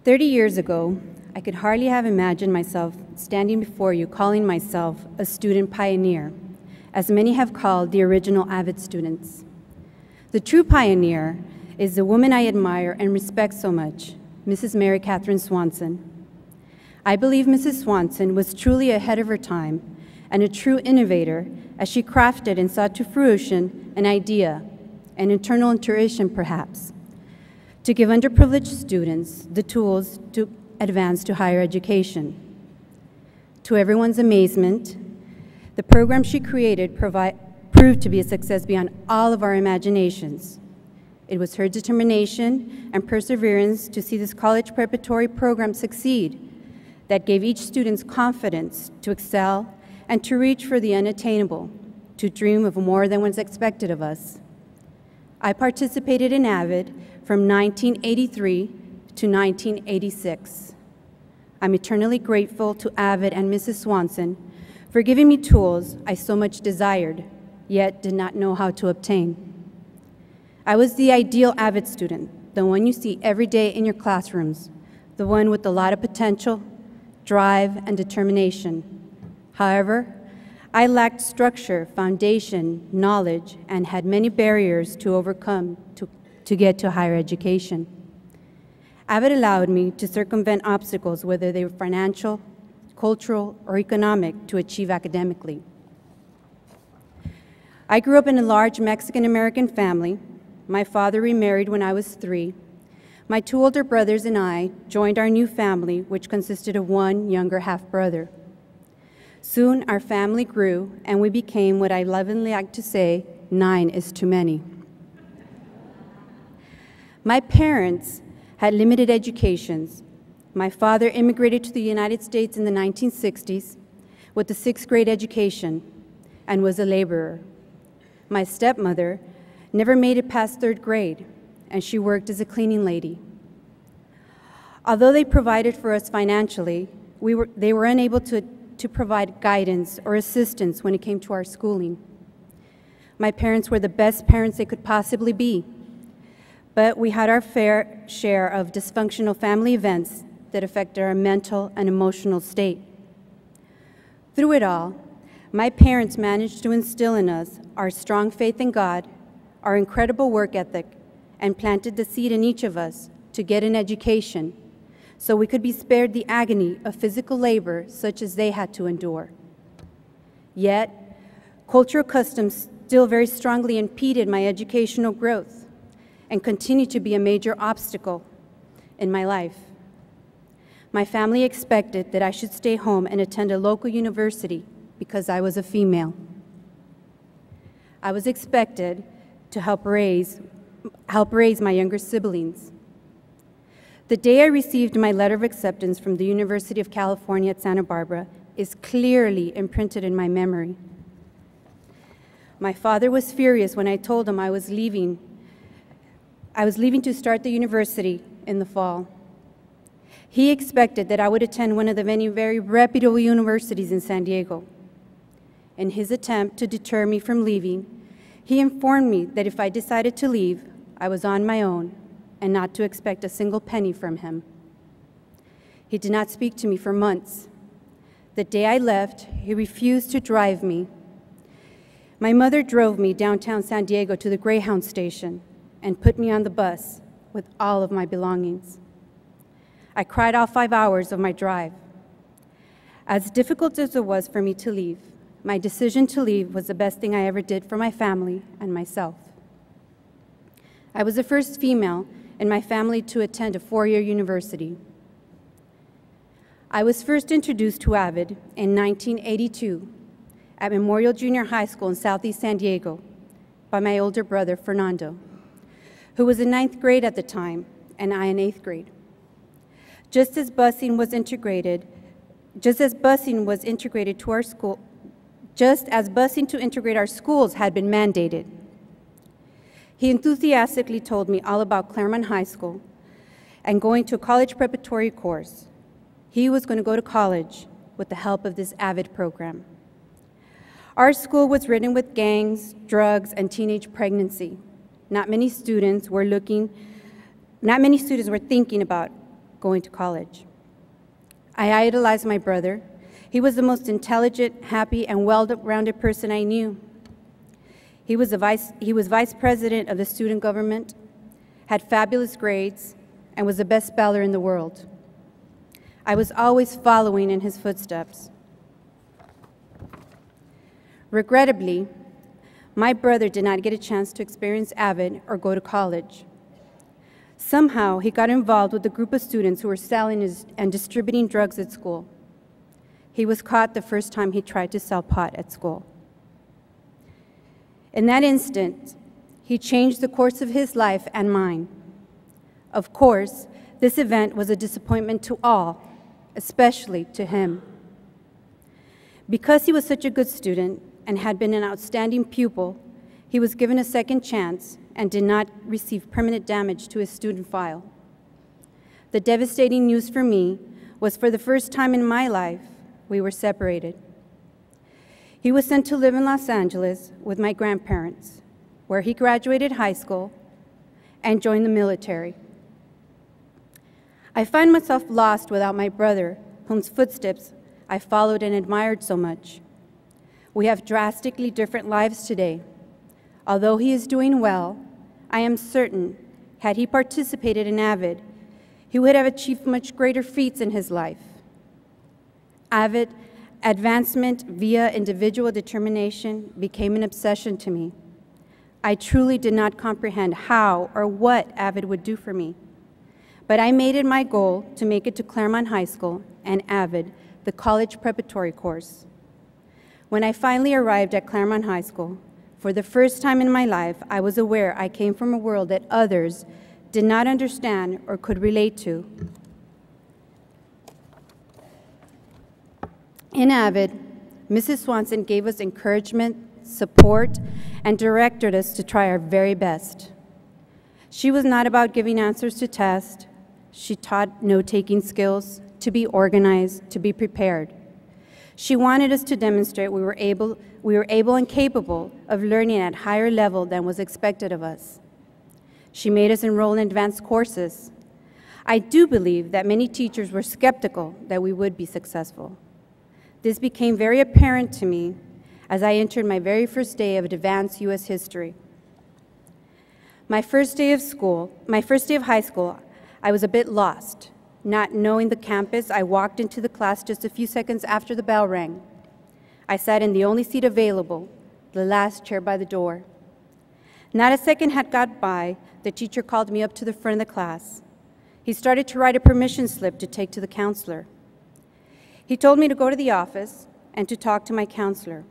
30 years ago, I could hardly have imagined myself standing before you calling myself a student pioneer, as many have called the original AVID students. The true pioneer is the woman I admire and respect so much, Mrs. Mary Catherine Swanson. I believe Mrs. Swanson was truly ahead of her time and a true innovator as she crafted and saw to fruition an idea, an internal intuition perhaps, to give underprivileged students the tools to advance to higher education. To everyone's amazement, the program she created proved to be a success beyond all of our imaginations. It was her determination and perseverance to see this college preparatory program succeed that gave each student confidence to excel and to reach for the unattainable, to dream of more than was expected of us. I participated in AVID from 1983 to 1986. I'm eternally grateful to AVID and Mrs. Swanson for giving me tools I so much desired, yet did not know how to obtain. I was the ideal AVID student, the one you see every day in your classrooms, the one with a lot of potential, drive, and determination. However, I lacked structure, foundation, knowledge, and had many barriers to overcome to get to higher education. AVID allowed me to circumvent obstacles, whether they were financial, cultural, or economic, to achieve academically. I grew up in a large Mexican-American family. My father remarried when I was 3. My 2 older brothers and I joined our new family, which consisted of 1 younger half-brother. Soon, our family grew, and we became what I lovingly like to say, 9 is too many. My parents had limited educations. My father immigrated to the United States in the 1960s with a 6th grade education and was a laborer. My stepmother never made it past 3rd grade, and she worked as a cleaning lady. Although they provided for us financially, they were unable to provide guidance or assistance when it came to our schooling. My parents were the best parents they could possibly be, but we had our fair share of dysfunctional family events that affected our mental and emotional state. Through it all, my parents managed to instill in us our strong faith in God, our incredible work ethic, and planted the seed in each of us to get an education so we could be spared the agony of physical labor such as they had to endure. Yet, cultural customs still very strongly impeded my educational growth and continue to be a major obstacle in my life. My family expected that I should stay home and attend a local university because I was a female. I was expected to help raise my younger siblings. The day I received my letter of acceptance from the University of California at Santa Barbara is clearly imprinted in my memory. My father was furious when I told him I was leaving to start the university in the fall. He expected that I would attend one of the many very reputable universities in San Diego. In his attempt to deter me from leaving, he informed me that if I decided to leave, I was on my own and not to expect a single penny from him. He did not speak to me for months. The day I left, he refused to drive me. My mother drove me downtown San Diego to the Greyhound station and put me on the bus with all of my belongings. I cried all 5 hours of my drive. As difficult as it was for me to leave, my decision to leave was the best thing I ever did for my family and myself. I was the first female in my family to attend a 4-year university. I was first introduced to AVID in 1982 at Memorial Junior High School in Southeast San Diego by my older brother, Fernando, who was in 9th grade at the time, and I in 8th grade. Just as busing was integrated to our school, just as busing to integrate our schools had been mandated. He enthusiastically told me all about Claremont High School and going to a college preparatory course. He was going to go to college with the help of this AVID program. Our school was ridden with gangs, drugs, and teenage pregnancy. Not many students were thinking about going to college. I idolized my brother. He was the most intelligent, happy, and well-rounded person I knew. He was vice president of the student government, had fabulous grades, and was the best speller in the world. I was always following in his footsteps. Regrettably, my brother did not get a chance to experience AVID or go to college. Somehow, he got involved with a group of students who were selling and distributing drugs at school. He was caught the first time he tried to sell pot at school. In that instant, he changed the course of his life and mine. Of course, this event was a disappointment to all, especially to him. Because he was such a good student and had been an outstanding pupil, he was given a second chance and did not receive permanent damage to his student file. The devastating news for me was for the first time in my life, we were separated. He was sent to live in Los Angeles with my grandparents, where he graduated high school and joined the military. I find myself lost without my brother, whose footsteps I followed and admired so much. We have drastically different lives today. Although he is doing well, I am certain, had he participated in AVID, he would have achieved much greater feats in his life. AVID, advancement via individual determination, became an obsession to me. I truly did not comprehend how or what AVID would do for me. But I made it my goal to make it to Claremont High School and AVID, the college preparatory course. When I finally arrived at Claremont High School, for the first time in my life, I was aware I came from a world that others did not understand or could relate to. In AVID, Mrs. Swanson gave us encouragement, support, and directed us to try our very best. She was not about giving answers to tests. She taught note-taking skills, to be organized, to be prepared. She wanted us to demonstrate we were able and capable of learning at higher level than was expected of us. She made us enroll in advanced courses. I do believe that many teachers were skeptical that we would be successful. This became very apparent to me as I entered my very first day of advanced U.S. history. My first day of high school, I was a bit lost. Not knowing the campus, I walked into the class just a few seconds after the bell rang. I sat in the only seat available, the last chair by the door. Not a second had gone by, the teacher called me up to the front of the class. He started to write a permission slip to take to the counselor. He told me to go to the office and to talk to my counselor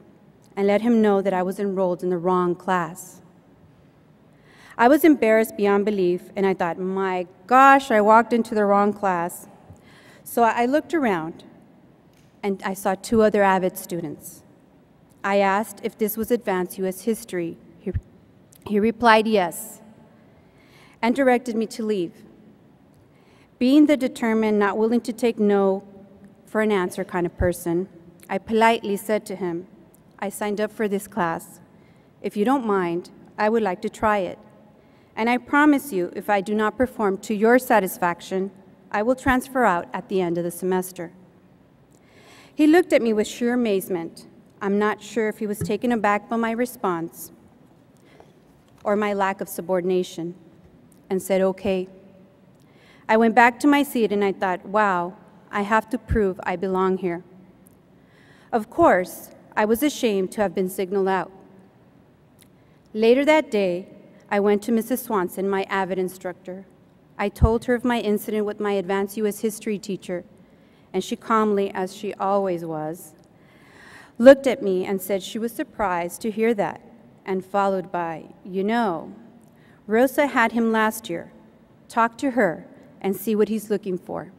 and let him know that I was enrolled in the wrong class. I was embarrassed beyond belief, and I thought, my gosh, I walked into the wrong class. So I looked around, and I saw two other AVID students. I asked if this was advanced U.S. history. He replied yes, and directed me to leave. Being the determined, not willing to take no for an answer kind of person, I politely said to him, I signed up for this class. If you don't mind, I would like to try it. And I promise you, if I do not perform to your satisfaction, I will transfer out at the end of the semester. He looked at me with sheer amazement. I'm not sure if he was taken aback by my response or my lack of subordination, and said, okay. I went back to my seat and I thought, wow, I have to prove I belong here. Of course, I was ashamed to have been signaled out. Later that day, I went to Mrs. Swanson, my AVID instructor. I told her of my incident with my advanced U.S. history teacher, and she calmly, as she always was, looked at me and said she was surprised to hear that, and followed by, you know, Rosa had him last year. Talk to her and see what he's looking for.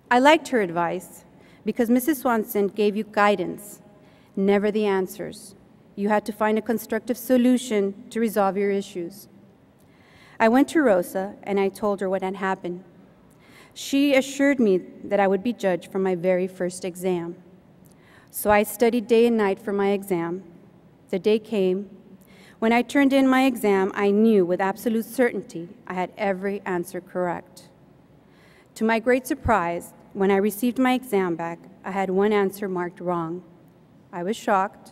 I liked her advice because Mrs. Swanson gave you guidance, never the answers. You had to find a constructive solution to resolve your issues. I went to Rosa and I told her what had happened. She assured me that I would be judged for my very first exam. So I studied day and night for my exam. The day came. When I turned in my exam, I knew with absolute certainty I had every answer correct. To my great surprise, when I received my exam back, I had one answer marked wrong. I was shocked.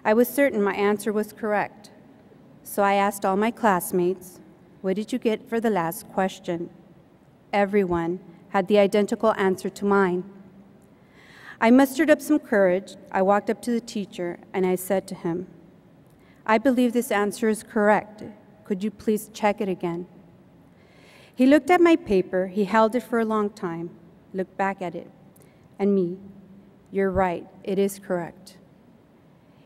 I was certain my answer was correct. So I asked all my classmates, "What did you get for the last question?" Everyone had the identical answer to mine. I mustered up some courage. I walked up to the teacher and I said to him, "I believe this answer is correct. Could you please check it again?" He looked at my paper, he held it for a long time, looked back at it, and me. "You're right, it is correct."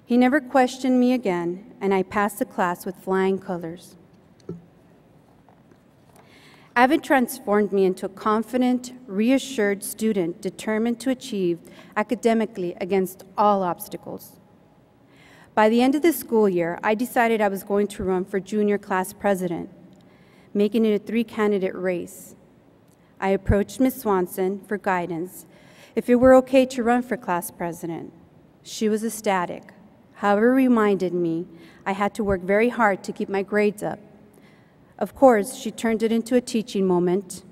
He never questioned me again, and I passed the class with flying colors. AVID transformed me into a confident, reassured student determined to achieve academically against all obstacles. By the end of the school year, I decided I was going to run for junior class president, making it a 3-candidate race. I approached Ms. Swanson for guidance if it were okay to run for class president. She was ecstatic, however, reminded me I had to work very hard to keep my grades up. Of course, she turned it into a teaching moment.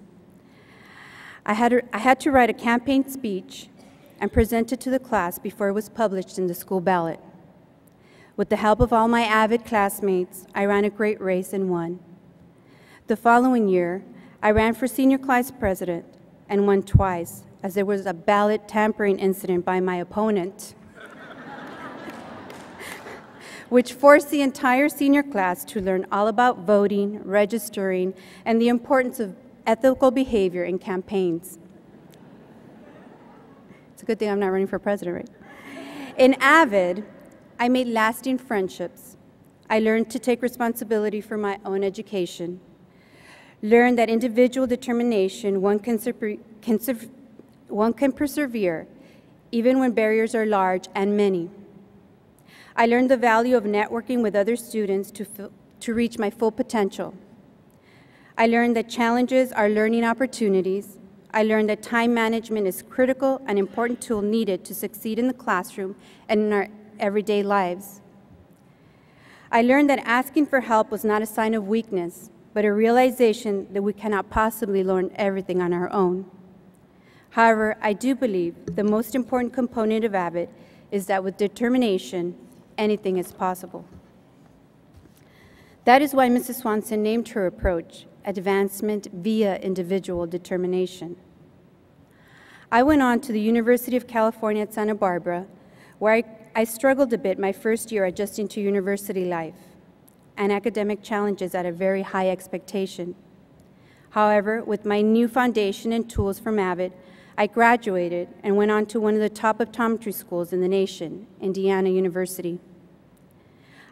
I had to write a campaign speech and present it to the class before it was published in the school ballot. With the help of all my AVID classmates, I ran a great race and won. The following year, I ran for senior class president and won twice, as there was a ballot tampering incident by my opponent, which forced the entire senior class to learn all about voting, registering, and the importance of ethical behavior in campaigns. It's a good thing I'm not running for president, right? In AVID, I made lasting friendships. I learned to take responsibility for my own education, learned that individual determination, one can persevere, even when barriers are large and many. I learned the value of networking with other students to reach my full potential. I learned that challenges are learning opportunities. I learned that time management is critical and important tool needed to succeed in the classroom and in our everyday lives. I learned that asking for help was not a sign of weakness, but a realization that we cannot possibly learn everything on our own. However, I do believe the most important component of AVID is that with determination, anything is possible. That is why Mrs. Swanson named her approach Advancement via Individual Determination. I went on to the University of California at Santa Barbara, where I struggled a bit my first year adjusting to university life and academic challenges at a very high expectation. However, with my new foundation and tools from AVID, I graduated and went on to one of the top optometry schools in the nation, Indiana University.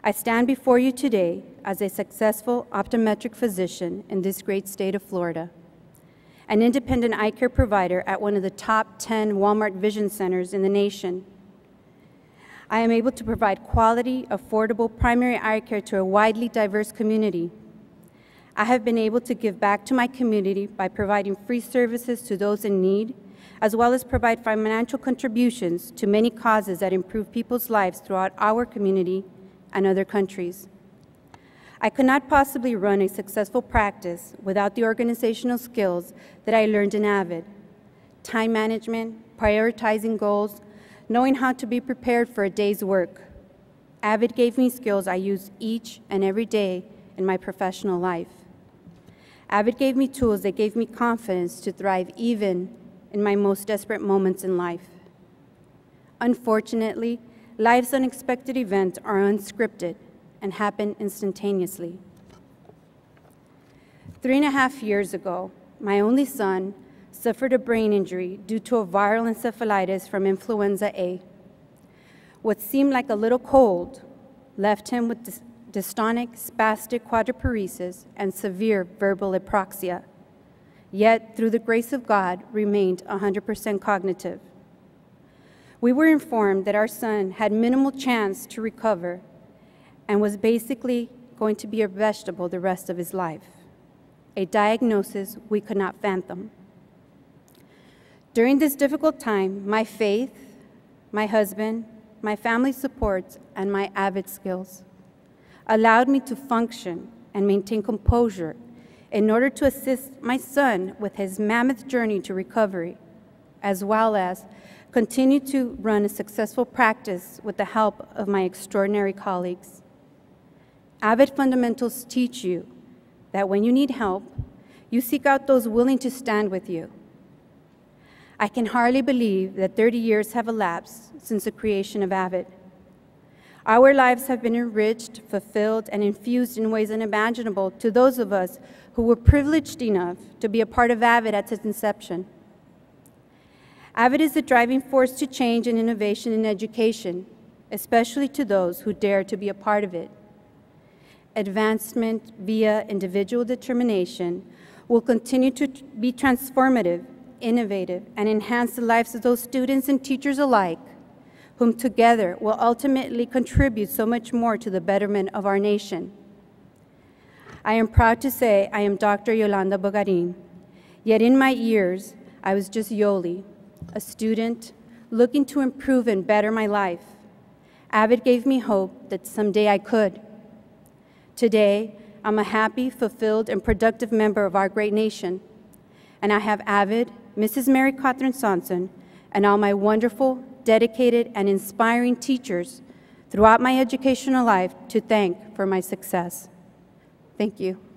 I stand before you today as a successful optometric physician in this great state of Florida, an independent eye care provider at one of the top 10 Walmart vision centers in the nation. I am able to provide quality, affordable primary eye care to a widely diverse community. I have been able to give back to my community by providing free services to those in need, as well as provide financial contributions to many causes that improve people's lives throughout our community and other countries. I could not possibly run a successful practice without the organizational skills that I learned in AVID: time management, prioritizing goals, knowing how to be prepared for a day's work. AVID gave me skills I use each and every day in my professional life. AVID gave me tools that gave me confidence to thrive even in my most desperate moments in life. Unfortunately, life's unexpected events are unscripted and happen instantaneously. 3.5 years ago, my only son suffered a brain injury due to a viral encephalitis from influenza A. What seemed like a little cold left him with dystonic, spastic quadriparesis and severe verbal apraxia, yet through the grace of God remained 100% cognitive. We were informed that our son had minimal chance to recover and was basically going to be a vegetable the rest of his life, a diagnosis we could not fathom. During this difficult time, my faith, my husband, my family supports, and my AVID skills allowed me to function and maintain composure in order to assist my son with his mammoth journey to recovery, as well as continue to run a successful practice with the help of my extraordinary colleagues. AVID fundamentals teach you that when you need help, you seek out those willing to stand with you. I can hardly believe that 30 years have elapsed since the creation of AVID. Our lives have been enriched, fulfilled, and infused in ways unimaginable to those of us who were privileged enough to be a part of AVID at its inception. AVID is the driving force to change and innovation in education, especially to those who dare to be a part of it. Advancement via individual determination will continue to be transformative, innovative, and enhance the lives of those students and teachers alike, whom together will ultimately contribute so much more to the betterment of our nation. I am proud to say I am Dr. Yoli Bogarin, yet in my years, I was just Yoli, a student looking to improve and better my life. AVID gave me hope that someday I could. Today, I'm a happy, fulfilled, and productive member of our great nation, and I have AVID, Mrs. Mary Catherine Sonson, and all my wonderful, dedicated, and inspiring teachers throughout my educational life to thank for my success. Thank you.